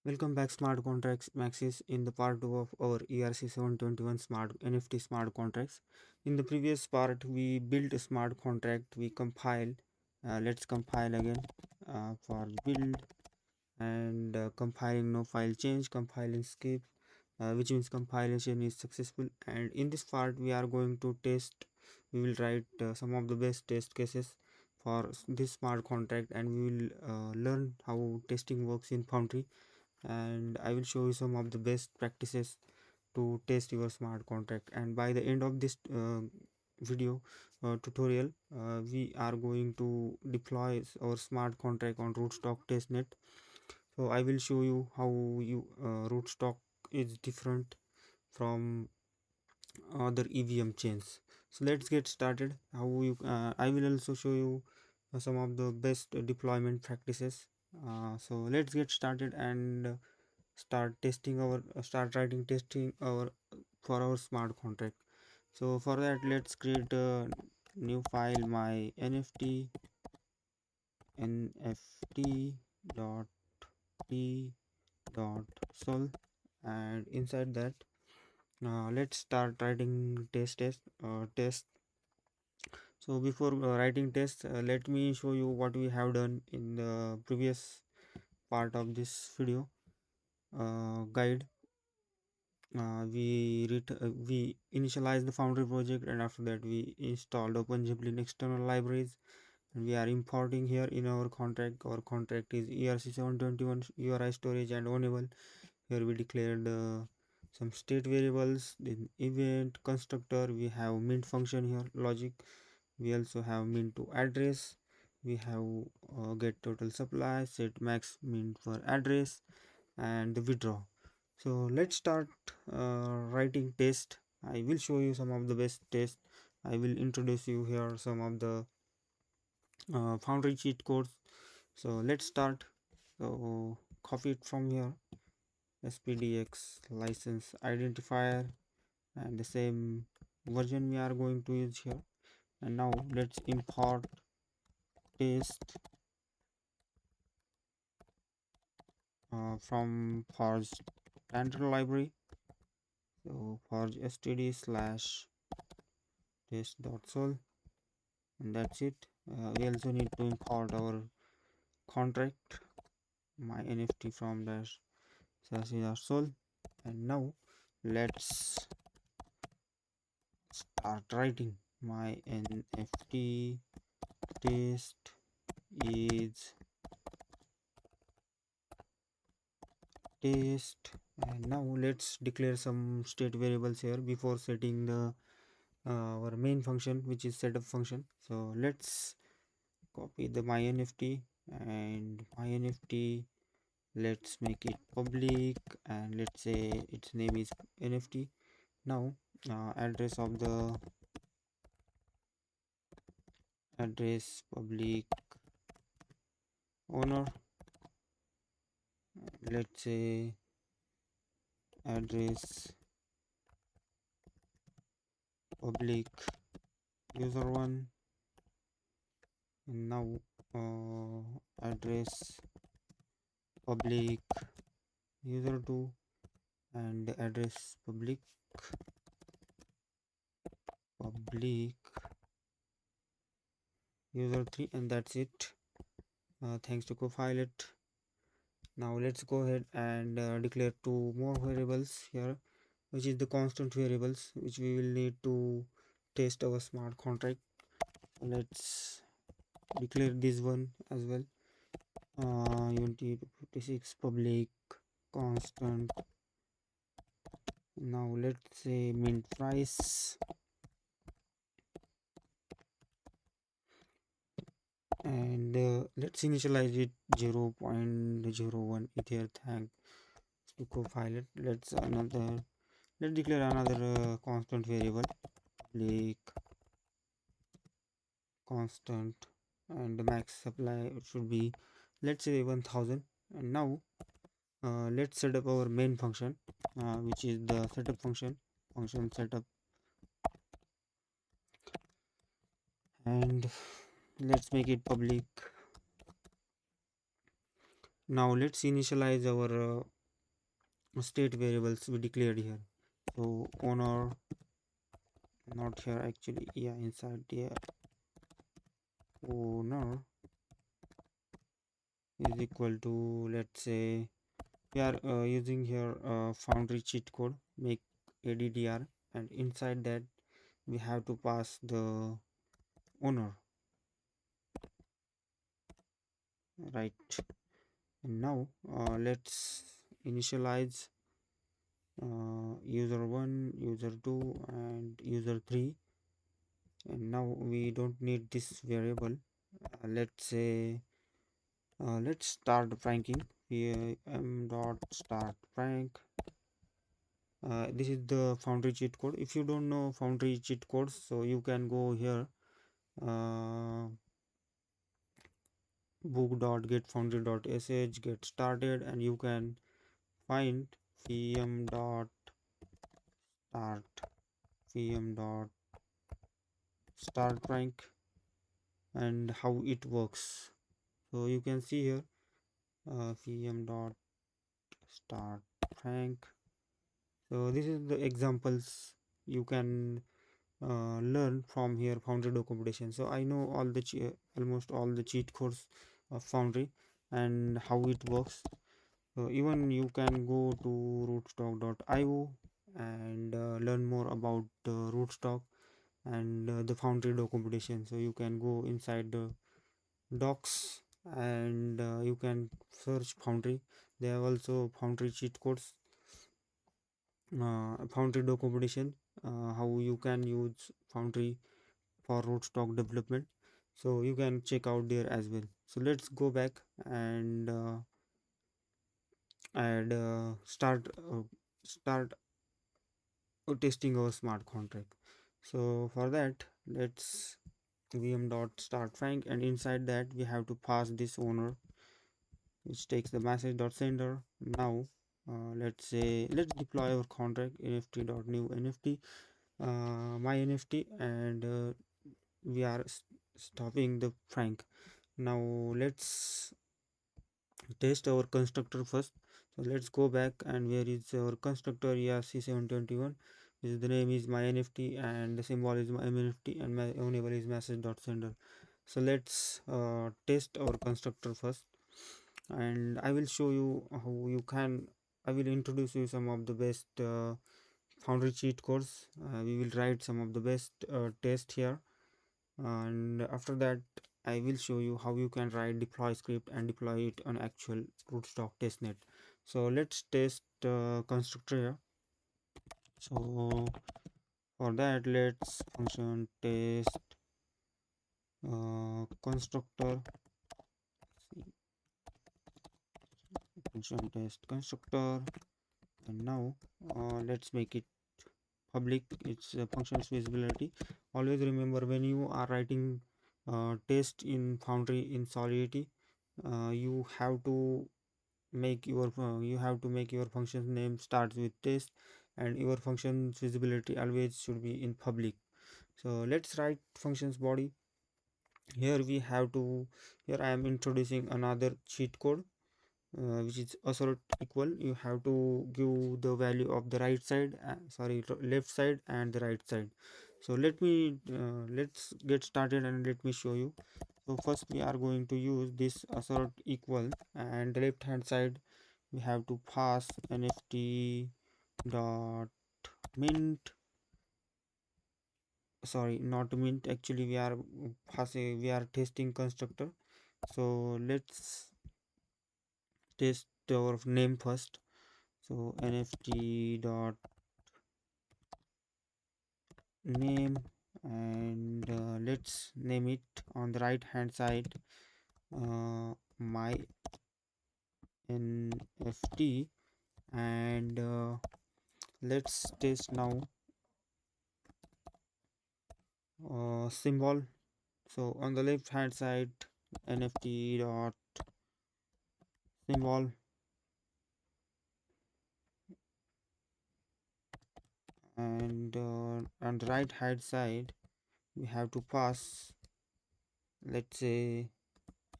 Welcome back, Smart Contracts Maxis, in the part 2 of our ERC 721 Smart NFT Smart Contracts. In the previous part, we built a smart contract, we compiled. Let's compile again for build and compiling no file change, compiling skip, which means compilation is successful. And in this part, we are going to test. We will write some of the best test cases for this smart contract, and we will learn how testing works in Foundry, and I will show you some of the best practices to test your smart contract. And by the end of this video tutorial, we are going to deploy our smart contract on rootstock testnet. So I will show you how you rootstock is different from other EVM chains. So let's get started. I will also show you some of the best deployment practices. So let's get started and start writing testing our for our smart contract. So for that, let's create a new file, my nft dot t dot sol, and inside that, let's start writing test. So before writing test, let me show you what we have done in the previous part of this video guide. We initialized the foundry project, and after that we installed OpenJMP external libraries, and we are importing here in our contract. Our contract is ERC 721 URI storage and ownable. Here we declared some state variables, then event constructor, we have mint function here, logic, we also have mint to address, we have get total supply, set max mint for address, and the withdraw. So let's start writing test. I will show you some of the best test. I will introduce you here some of the foundry cheat codes. So let's start. So copy it from here, spdx license identifier, and the same version we are going to use here. And now let's import test from forge standard library. So forge std slash test.sol, and that's it. We also need to import our contract, my nft from dash sol. And now let's start writing. My nft test is test. And now let's declare some state variables here before setting the our main function, which is setup function. So let's copy the my nft, and my nft, let's make it public, and let's say its name is nft. Now address of the address public owner, let's say address public user one. And now address public user 2, and address public user 3, and that's it. Thanks to Copilot. Now let's go ahead and declare two more variables here, which is the constant variables, which we will need to test our smart contract. Let's declare this one as well. Unity 56 public constant. Now let's say mint price, and let's initialize it 0.01 ether. Thanks to Copilot. Let's declare another constant variable, public constant, and the max supply should be, let's say, 1000. And now let's set up our main function, which is the setup function setup, and let's make it public Now let's initialize our state variables we declared here. So owner, not here actually, yeah, inside the owner is equal to, let's say, we are using here foundry cheat code, make addr, and inside that we have to pass the owner, right? And now let's initialize user 1, user 2, and user 3. And now we don't need this variable. Let's say let's start pranking. Pm dot start prank. This is the foundry cheat code. If you don't know foundry cheat codes, so you can go here, uh, book.getfoundry.sh, get started, and you can find pm dot start pm dot start prank and how it works. So you can see here, pm dot start prank. So this is the examples you can learn from here, foundry documentation. So I know all the almost all the cheat codes of foundry and how it works. So even you can go to rootstock.io and learn more about rootstock and the foundry documentation. So you can go inside the docs and you can search foundry. They have also foundry cheat codes, foundry documentation, how you can use foundry for rootstock development. So you can check out there as well. So let's go back and start testing our smart contract. So for that, let's vm dot start frank, and inside that we have to pass this owner, which takes the message dot sender. Now let's say let's deploy our contract nft dot new nft, my nft, and we are stopping the frank. Now let's test our constructor first. So let's go back, and where is our constructor? ERC721. Is the name is my nft and the symbol is my nft and my enable is message dot sender. So let's test our constructor first, and I will show you how you can. I will introduce you some of the best foundry cheat codes. We will write some of the best test here, and after that I will show you how you can write deploy script and deploy it on actual rootstock testnet. So let's test constructor here. So for that, let's function test constructor. Function test constructor, and now let's make it public. It's functions visibility. Always remember, when you are writing test in foundry in solidity, you have to make your function name starts with test, and your functions visibility always should be in public. So let's write functions body. Here we have to, here I am introducing another cheat code, which is assert equal. You have to give the value of the right side, left side and the right side. So let's get started and let me show you. So first we are going to use this assert equal, and the left hand side we have to pass nft dot mint. Sorry, not mint, actually we are testing constructor. So let's test our name first. So nft dot name, and let's name it on the right hand side, my nft, and let's test now symbol. So on the left hand side, nft dot symbol, and on the right hand side we have to pass, let's say,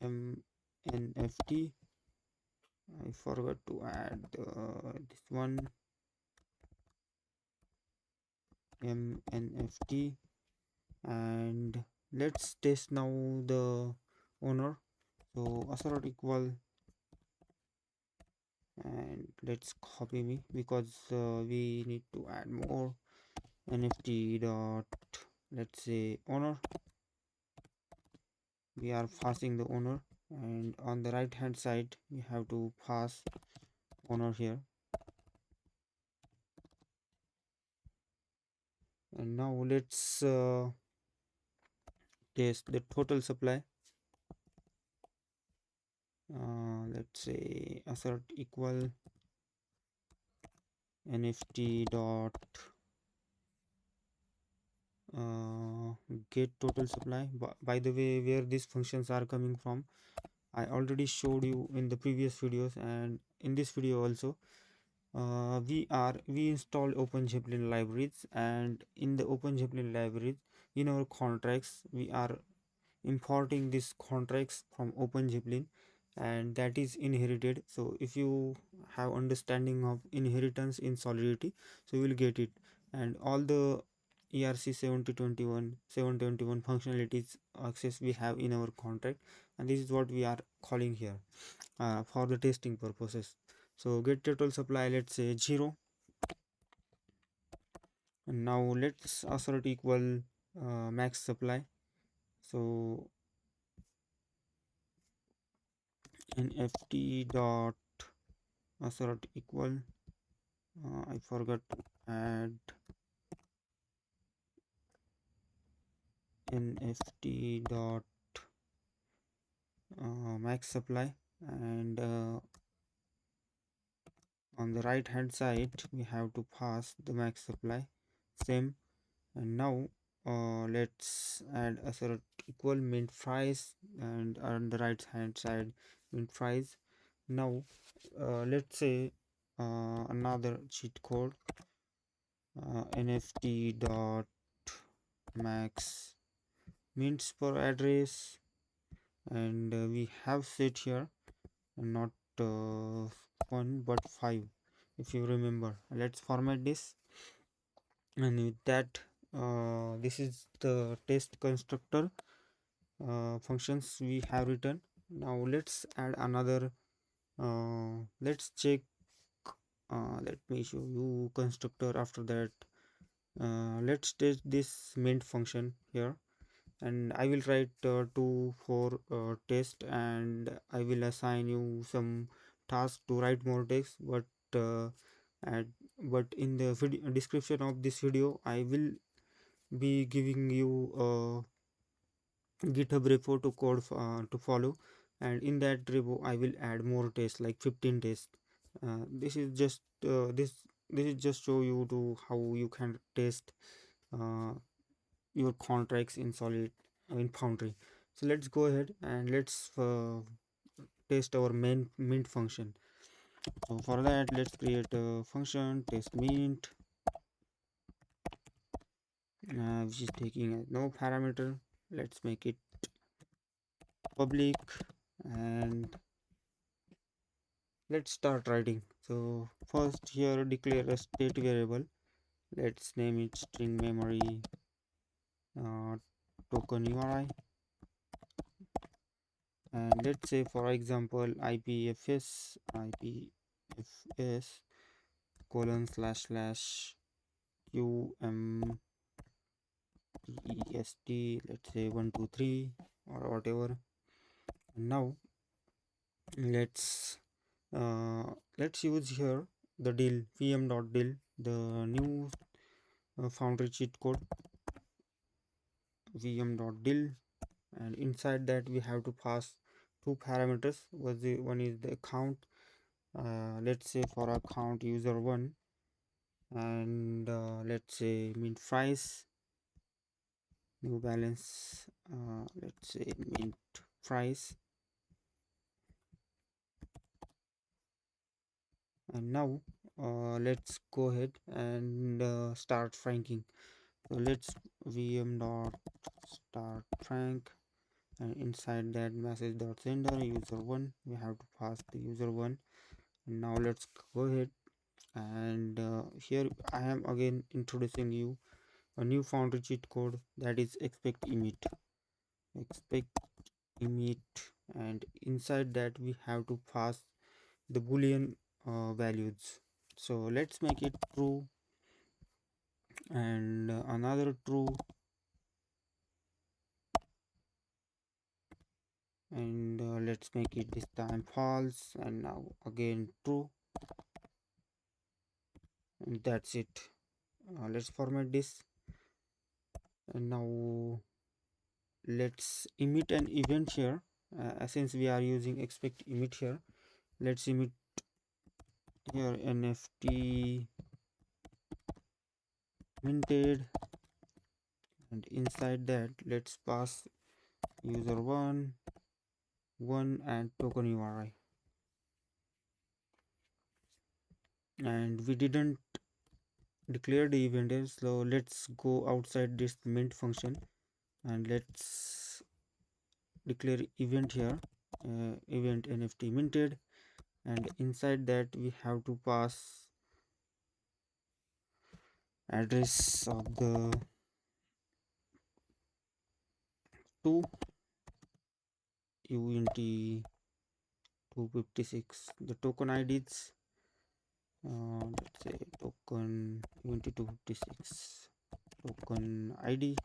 nft, I forgot to add this one, MNFT. And let's test now the owner. So assert equal, and let's copy me because we need to add more. NFT dot, let's say, owner. We are passing the owner, and on the right hand side we have to pass owner here. And now let's test the total supply. Let's say assert equal NFT dot get total supply. By the way, where these functions are coming from, I already showed you in the previous videos, and in this video also. We installed OpenZeppelin libraries, and in the OpenZeppelin libraries, in our contracts, we are importing these contracts from OpenZeppelin, and that is inherited. So if you have understanding of inheritance in Solidity, so you will get it. And all the ERC 721 functionalities access we have in our contract, and this is what we are calling here for the testing purposes. So get total supply, let's say 0. And now let's assert equal max supply. So nft dot assert equal, I forgot to add nft dot max supply, and on the right hand side we have to pass the max supply, same. And now let's add assert equal mint price, and on the right hand side mint price. Now let's say another cheat code, nft dot max mints per address, and we have set here not uh, 1 but 5, if you remember. Let's format this, and with that this is the test constructor functions we have written. Now let's add another, let's check, let me show you constructor. After that let's test this mint function here, and I will write 2 for test, and I will assign you some task to write more text. Uh, and, but in the video description of this video I will be giving you GitHub repo to code to follow, and in that repo I will add more tests like 15 tests. This is just this is just show you to how you can test uh, your contracts in solid in foundry. So let's go ahead and let's test our main mint function. So for that let's create a function test mint, which is taking no parameter. Let's make it public, and let's start writing. So first here declare a state variable. Let's name it string memory uh, token URI, and let's say for example IPFS colon slash slash QMTEST, let's say 123 or whatever. And now let's let's use here the deal vm.deal, the new foundry cheat code vm.deal, and inside that we have to pass two parameters. One is the account, let's say for account user 1, and let's say mint price new balance, let's say mint price. And now let's go ahead and start franking. So let's vm dot start frank, and inside that message dot sender user 1 we have to pass the user 1, Now let's go ahead, and here I am again introducing you a new foundry cheat code, that is expect emit, and inside that we have to pass the boolean values. So let's make it true, and another true, and let's make it this time false, and now again true, and that's it. Let's format this, and now let's emit an event here. Since we are using expect emit here, let's emit here NFT minted, and inside that let's pass user 1 and token URI. And we didn't declare the event here, so let's go outside this mint function and let's declare event here, event NFT minted, and inside that we have to pass address of the 2 uint 256, the token IDs, let's say token uint 256 token ID,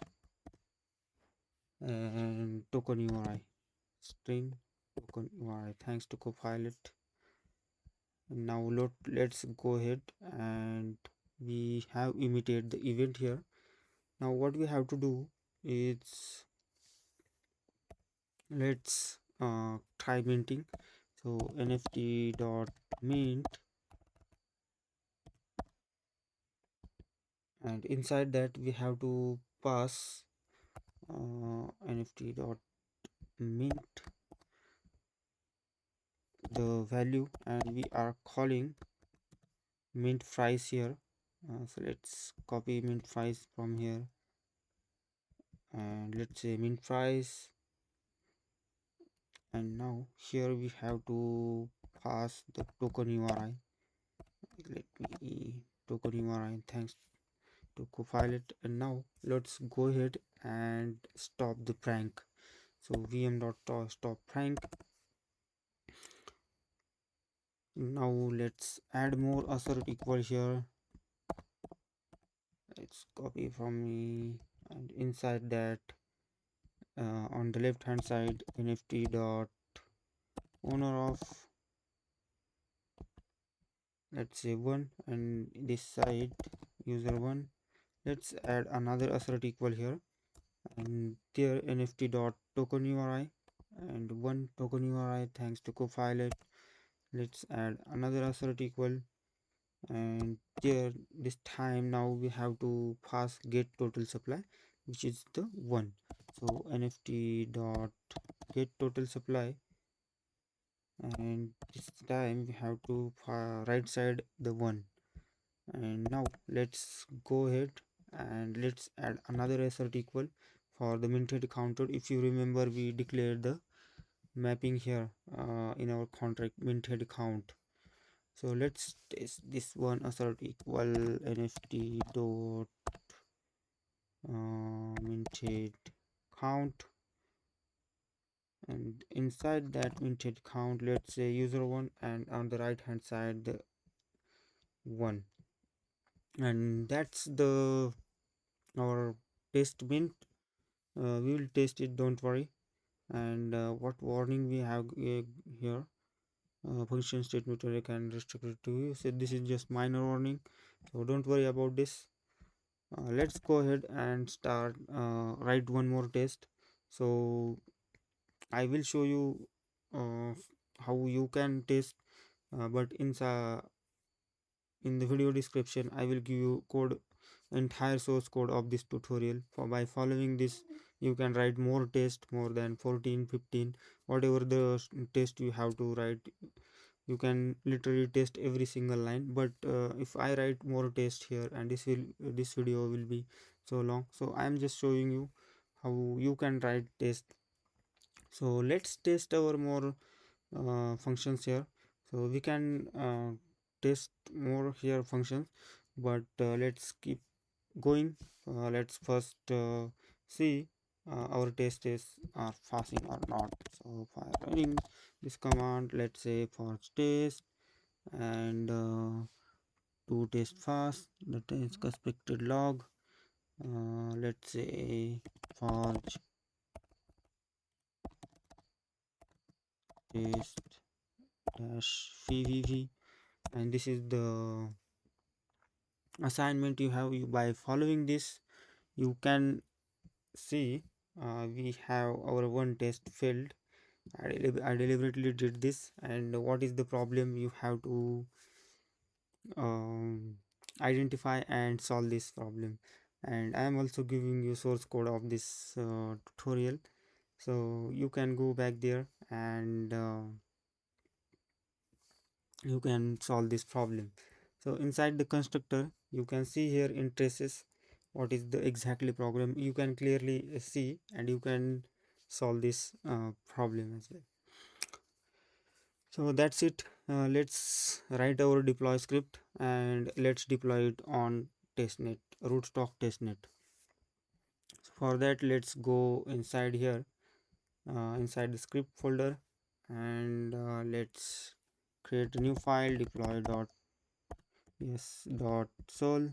and token URI string token URI. Thanks to Copilot. Now let's go ahead, and we have emitted the event here. Now what we have to do is let's try minting. So nft dot mint, and inside that we have to pass nft dot mint the value, and we are calling mint price here. So let's copy mint price from here, and let's say mint price, and now here we have to pass the token URI. Let me token URI, thanks to Copilot. And now let's go ahead and stop the prank. So vm.stop prank. Now let's add more assert equal here. Let's copy from me, and inside that on the left hand side nft dot owner of, let's say 1, and this side user 1. Let's add another assert equal here, and there nft dot token URI and 1 token URI, thanks to Copilot. Let's add another assert equal, and there this time now we have to pass get total supply, which is the 1. So nft dot get total supply, and this time we have to right side the 1. And now let's go ahead and let's add another assert equal for the minted counter. If you remember, we declared the mapping here in our contract minted count. So let's test this one assert equal nft dot minted count, and inside that minted count let's say user 1, and on the right hand side the 1. And that's the our test mint. We will test it, don't worry. And what warning we have here, function statement can restrict it to you. So this is just minor warning, so don't worry about this. Let's go ahead and start write one more test. So I will show you uh, how you can test, but in the video description I will give you code, entire source code of this tutorial. By following this you can write more test, more than 14 15, whatever the test you have to write. You can literally test every single line, but if I write more test here, and this video will be so long, so I am just showing you how you can write test. So let's test our more functions here. So we can test more here functions, but let's keep going. Let's first see our test is are passing or not. So for running this command, let's say for test and to test fast the test expected log, let's say for test dash vvv, and this is the assignment you have. You by following this you can see we have our one test failed. I deliberately did this, and what is the problem you have to um, identify and solve this problem. And I am also giving you source code of this tutorial, so you can go back there and you can solve this problem. So inside the constructor you can see here in traces what is the exactly problem. You can clearly see and you can solve this problem as well. So that's it. Let's write our deploy script and let's deploy it on testnet, rootstock testnet. So for that, let's go inside here, inside the script folder, and let's create a new file, deploy.yes.sol,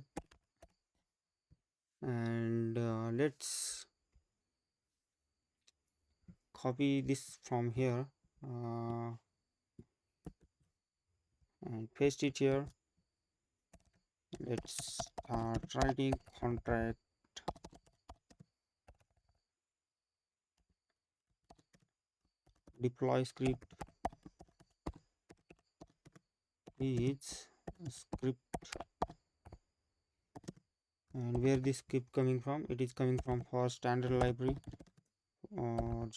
and let's copy this from here and paste it here. Let's start writing contract deploy script is script, and where this script coming from, it is coming from for standard library, or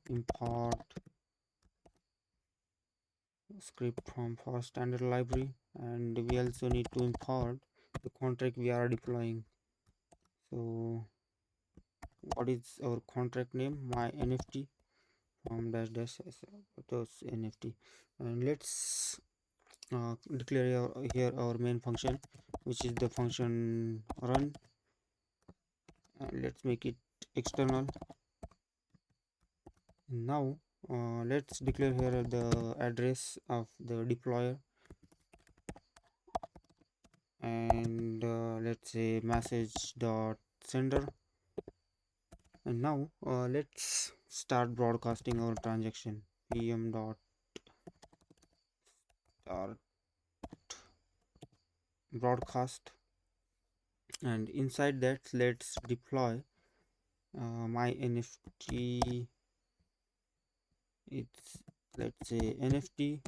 import script from for standard library, and we also need to import the contract we are deploying. So what is our contract name? My NFT from dash dash those NFT, and let's declare here our main function, which is the function run, and let's make it external. Now let's declare here the address of the deployer, and let's say message dot sender. And now let's start broadcasting our transaction. Pm dot start broadcast, and inside that let's deploy my NFT. It's, let's say, NFT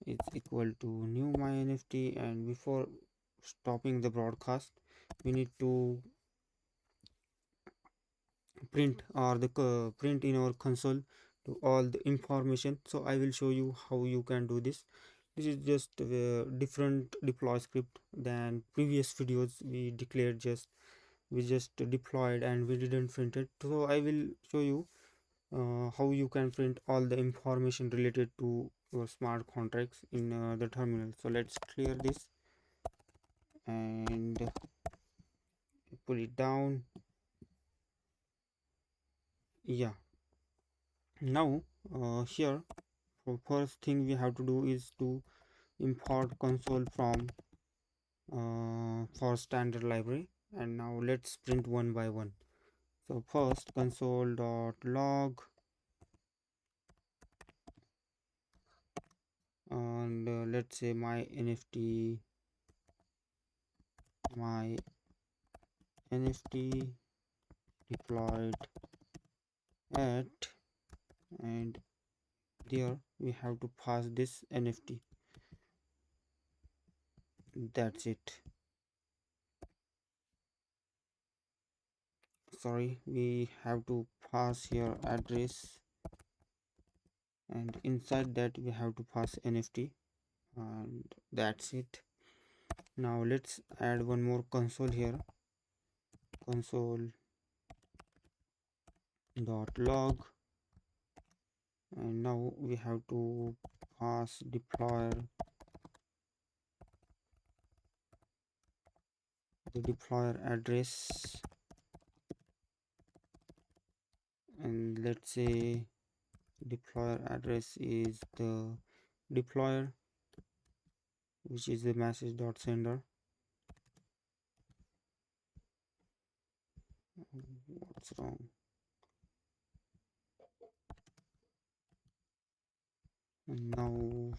is equal to new my NFT, and before stopping the broadcast we need to print or the print in our console to all the information. So I will show you how you can do this. This is just a different deploy script than previous videos. We just deployed and we didn't print it. So I will show you how you can print all the information related to your smart contracts in the terminal. So let's clear this and pull it down. Yeah, now here, first thing we have to do is to import console from for standard library, and now let's print one by one. So first console.log, and let's say my NFT deployed at, and there we have to pass this NFT. That's it. Sorry, we have to pass here address, and inside that we have to pass NFT, and that's it. Now let's add one more console here, console.log, and now we have to pass deployer, the deployer address, and let's say deployer address is the deployer, which is the message dot sender. What's wrong? And now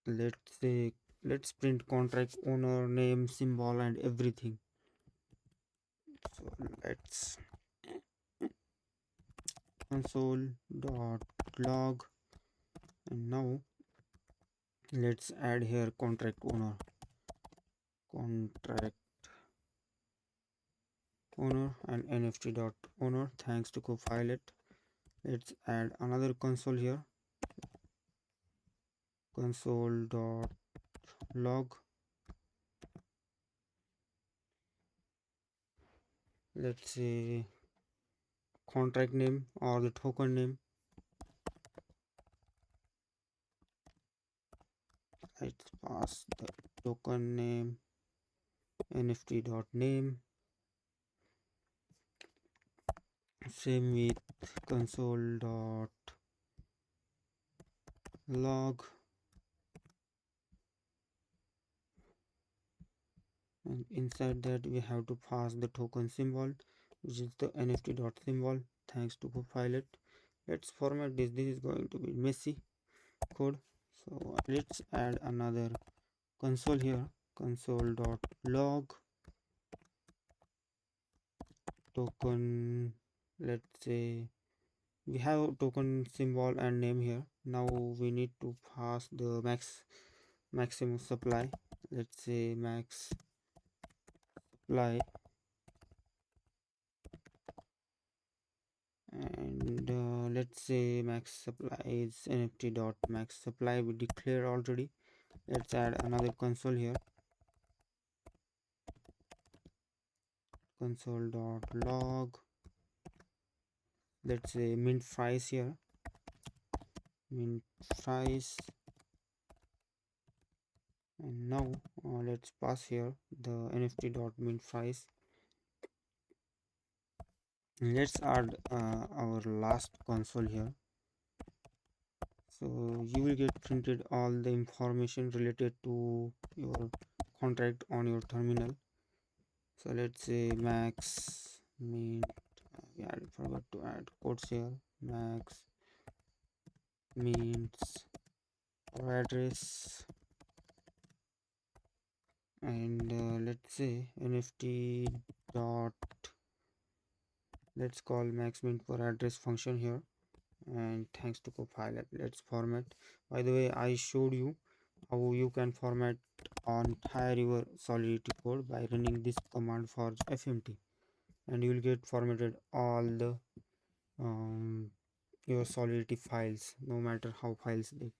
let's say let's print contract owner name, symbol, and everything. So let's console dot log, and now let's add here contract owner and nft dot owner. Thanks to copilot, let's add another console here, console dot log. Let's say contract name or the token name. Let's pass the token name nft dot name. Same with console dot log, and inside that we have to pass the token symbol, which is the nft dot symbol. Thanks to copilot, let's format this. This is going to be messy code, so let's add another console here, console dot log token. Let's say we have token symbol and name here. Now we need to pass the maximum supply. Let's say max supply, and let's say max supply is nft dot max supply. We declare already. Let's add another console here, console dot log. Let's say mint price here, mint price, and now let's pass here the nft dot mint price. Let's add our last console here, so you will get printed all the information related to your contract on your terminal. So let's say max mint, yeah, I forgot to add quotes here, max means address, and let's say nft dot, let's call max mint for address function here, and thanks to copilot, let's format. By the way, I showed you how you can format entire your solidity code by running this command for fmt, and you will get formatted all the um, your solidity files, no matter how files they,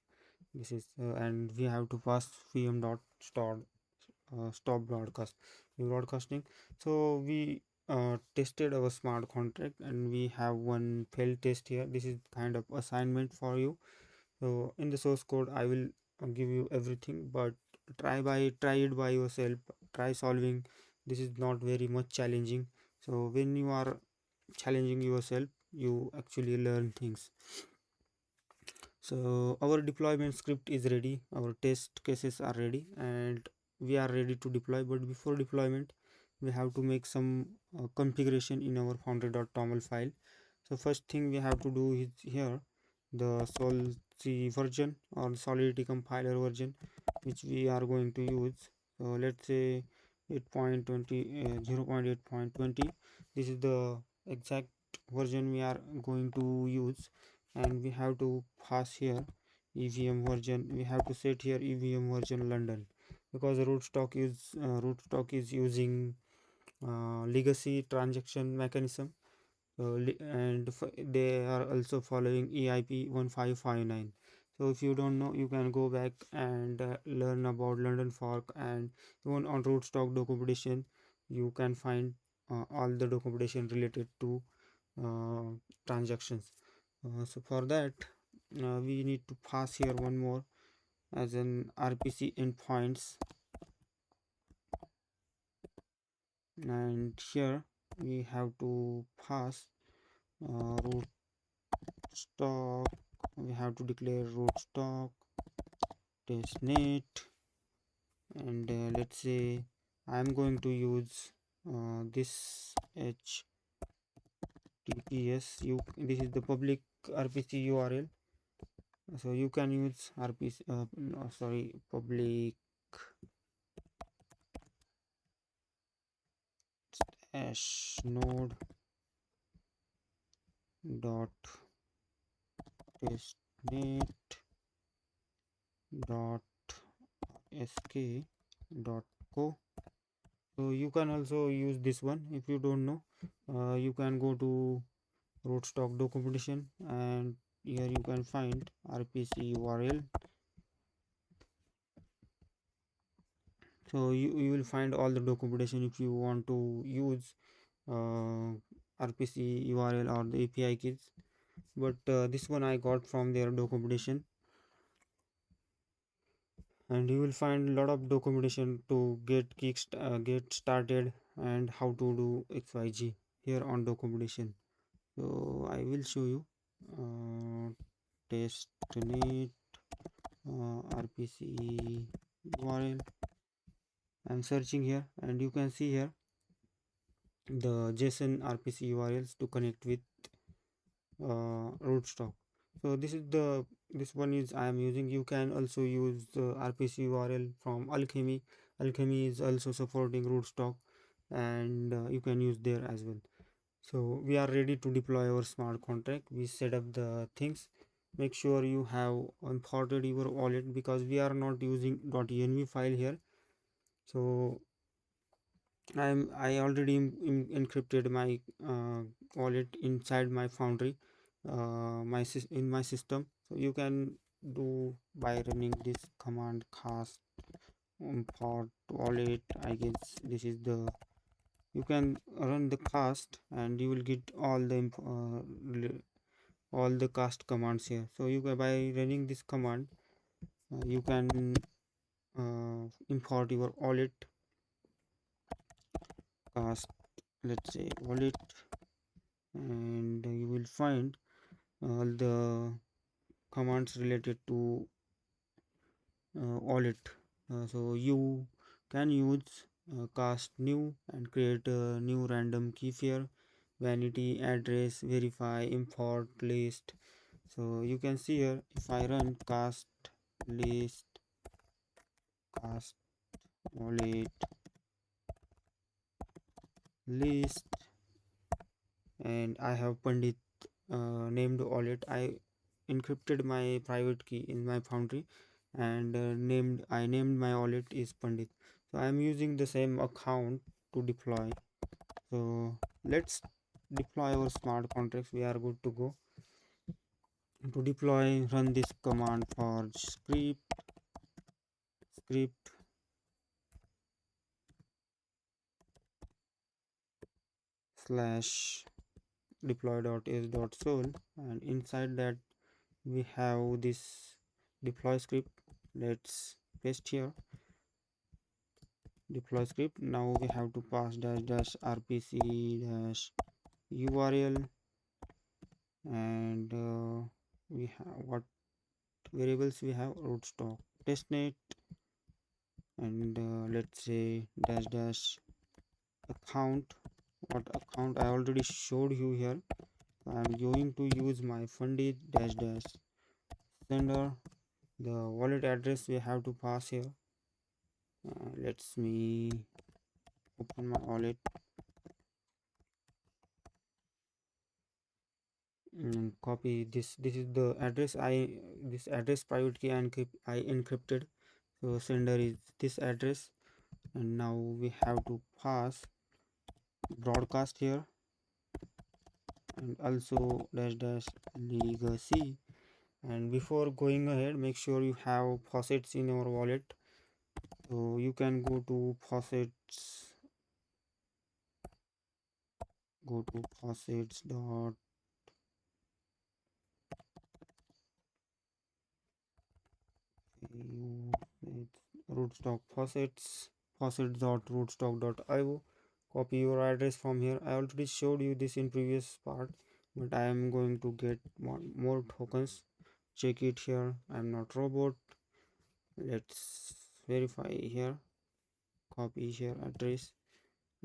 this is and we have to pass vm dot stop broadcasting. So we tested our smart contract, and we have one failed test here. This is kind of assignment for you. So in the source code I will give you everything, but try it by yourself, try solving. This is not very much challenging, so when you are challenging yourself, you actually learn things. So our deployment script is ready, our test cases are ready, and we are ready to deploy. But before deployment, we have to make some configuration in our foundry.toml file. So first thing we have to do is here the solc version or solidity compiler version, which we are going to use. So let's say 8.20 0.8.20. This is the exact version we are going to use, and we have to pass here evm version. We have to set here evm version london, because rootstock is using legacy transaction mechanism. And they are also following eip 1559. so if you don't know, you can go back and learn about london fork, and even on rootstock documentation you can find all the documentation related to uh, transactions. So for that, we need to pass here one more as an RPC endpoints, and here we have to pass root stock. We have to declare root stock testnet, and let's say I'm going to use this HTTPS. This is the public RPC URL, so you can use RPC. No, sorry, public node dot testnet dot sk dot co. So you can also use this one. If you don't know, you can go to rootstock documentation, and here you can find RPC URL. So you will find all the documentation if you want to use uh, RPC URL or the API keys. But this one I got from their documentation, and you will find a lot of documentation to get started and how to do XYZ here on documentation. So I will show you testnet RPC URL. I'm searching here, and you can see here the JSON RPC URLs to connect with rootstock. So this one is I am using. You can also use the RPC URL from Alchemy. Alchemy is also supporting rootstock, and you can use there as well. So we are ready to deploy our smart contract. We set up the things. Make sure you have imported your wallet, because we are not using .env file here. So I already encrypted my wallet inside my foundry, in my system. So you can do by running this command cast import wallet. I guess this is the, you can run the cast and you will get all the cast commands here. So you can, by running this command, you can import your wallet cast, let's say wallet, and you will find all the commands related to wallet. So you can use cast new and create a new random key pair, vanity, address, verify, import, list. So you can see here, if I run cast list, cast wallet list, and I have Pandit named wallet. I encrypted my private key in my foundry, and I named my wallet is Pandit. So I am using the same account to deploy. So let's deploy our smart contracts. We are good to go. To deploy, run this command for script slash deploy.s.sol, and inside that we have this deploy script. Let's paste here deploy script. Now we have to pass dash dash rpc dash url, and we have what variables we have, rootstock testnet, and let's say dash dash account. What account I already showed you here. I'm going to use my funded dash dash sender. The wallet address we have to pass here. Let's me open my wallet and copy this. This is the address this address private key and I encrypted. So sender is this address, and now we have to pass broadcast here, and also dash dash legacy. And before going ahead, make sure you have faucets in your wallet. So you can go to go to faucets dot rootstock faucets.rootstock.io. Copy your address from here. I already showed you this in previous part, but I am going to get more tokens. Check it here. I'm not robot. Let's verify here. Copy here address.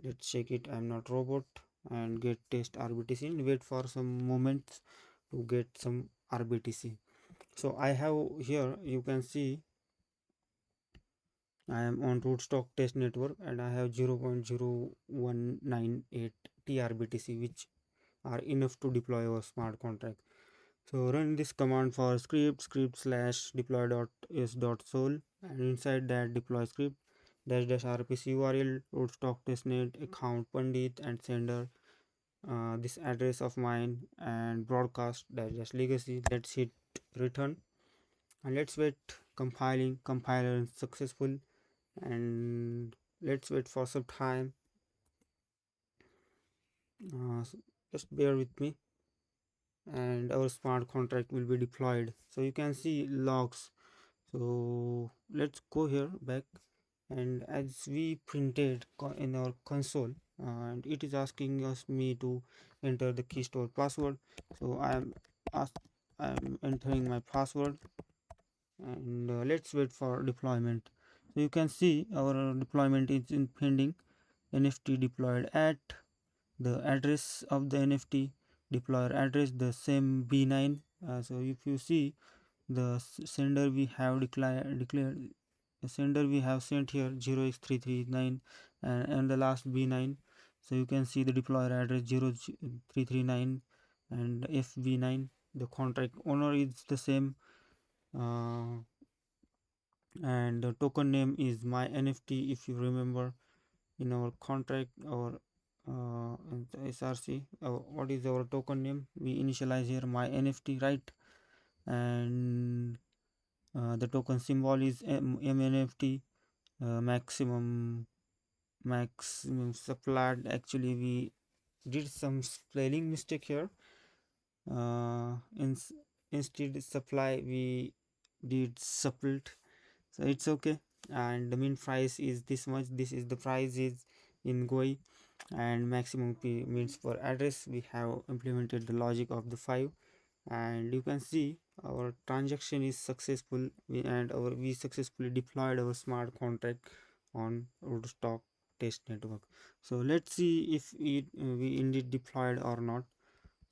Let's check it. I'm not robot and get test RBTC and wait for some moments to get some RBTC. So I have here, you can see I am on rootstock test network and I have 0.0198 TRBTC, which are enough to deploy our smart contract. So run this command for script slash deploy.s.sol, and inside that deploy script dash dash rpc url rootstock testnet account pandit and sender this address of mine and broadcast dash dash legacy. Let's hit return and let's wait. Compiler is successful, and let's wait for some time. Just bear with me and our smart contract will be deployed. So you can see logs. So let's go here back, and as we printed in our console, and it is asking us me to enter the key store password. So I'm entering my password, and let's wait for deployment. So you can see our deployment is in pending. NFT deployed at the address of the NFT deployer address the same B9. So if you see the sender we have declared the sender we have sent here 0x339 and the last B9. So you can see the deployer address 0339 and FB9. The contract owner is the same, and the token name is my NFT. If you remember in our contract or in the SRC, what is our token name? We initialize here my NFT, right? And the token symbol is MNFT. Maximum supplied. Actually, we did some spelling mistake here. In, instead supply we did supplied, so it's okay. And the mean price is this much. This is the price is in GUI, and maximum p means for address. We have implemented the logic of the 5, and you can see our transaction is successful. We successfully deployed our smart contract on rootstock test network. So let's see if we indeed deployed or not.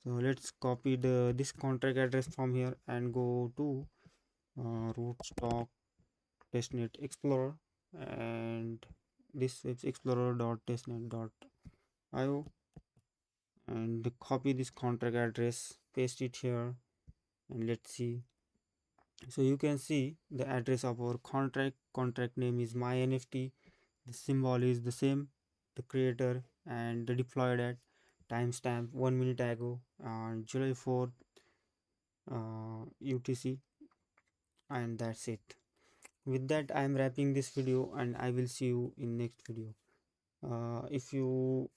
So let's copy the this contract address from here and go to rootstock testnet explorer, and this web explorer.testnet.io, and copy this contract address, paste it here, and let's see. So you can see the address of our contract name is my NFT, the symbol is the same, the creator, and the deployed at timestamp 1 minute ago on July 4th UTC, and that's it. With that, I am wrapping this video, and I will see you in next video. If you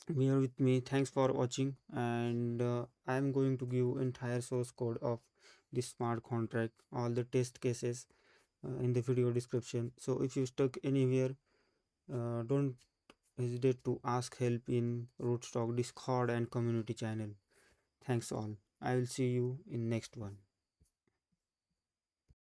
bear with me, thanks for watching, and I am going to give entire source code of this smart contract, all the test cases in the video description. So if you stuck anywhere, don't hesitate to ask help in rootstock discord and community channel. Thanks all. I will see you in next one.